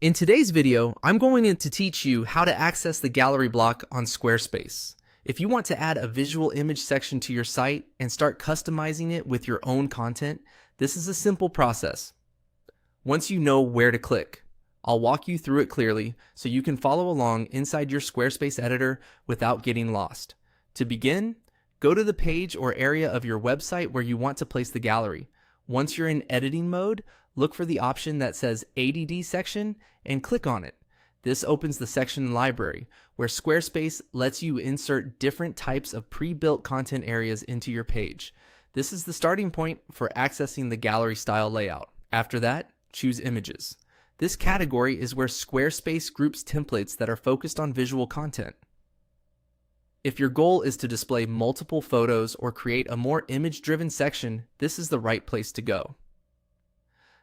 In today's video, I'm going to teach you how to access the gallery block on Squarespace. If you want to add a visual image section to your site and start customizing it with your own content, this is a simple process. Once you know where to click, I'll walk you through it clearly so you can follow along inside your Squarespace editor without getting lost. To begin, go to the page or area of your website where you want to place the gallery. Once you're in editing mode, look for the option that says ADD section and click on it. This opens the section library where Squarespace lets you insert different types of pre-built content areas into your page. This is the starting point for accessing the gallery style layout. After that, choose images. This category is where Squarespace groups templates that are focused on visual content. If your goal is to display multiple photos or create a more image-driven section, this is the right place to go.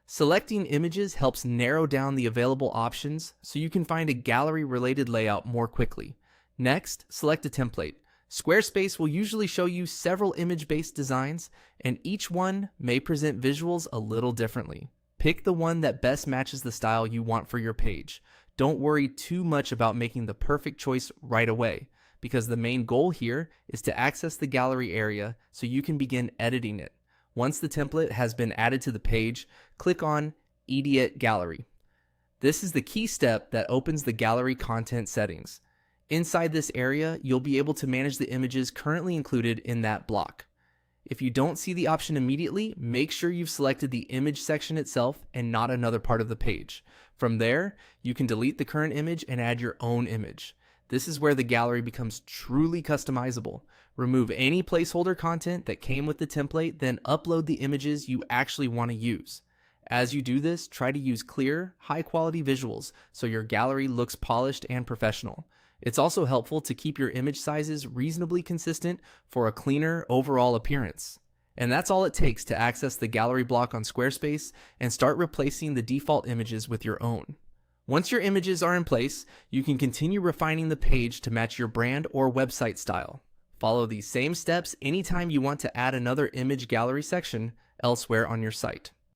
Selecting images helps narrow down the available options so you can find a gallery-related layout more quickly. Next, select a template. Squarespace will usually show you several image-based designs, and each one may present visuals a little differently. Pick the one that best matches the style you want for your page. Don't worry too much about making the perfect choice right away, because the main goal here is to access the gallery area so you can begin editing it. Once the template has been added to the page, click on Edit Gallery. This is the key step that opens the gallery content settings. Inside this area, you'll be able to manage the images currently included in that block. If you don't see the option immediately, make sure you've selected the image section itself and not another part of the page. From there, you can delete the current image and add your own image. This is where the gallery becomes truly customizable. Remove any placeholder content that came with the template, then upload the images you actually want to use. As you do this, try to use clear, high-quality visuals so your gallery looks polished and professional. It's also helpful to keep your image sizes reasonably consistent for a cleaner overall appearance. And that's all it takes to access the gallery block on Squarespace and start replacing the default images with your own. Once your images are in place, you can continue refining the page to match your brand or website style. Follow these same steps anytime you want to add another image gallery section elsewhere on your site.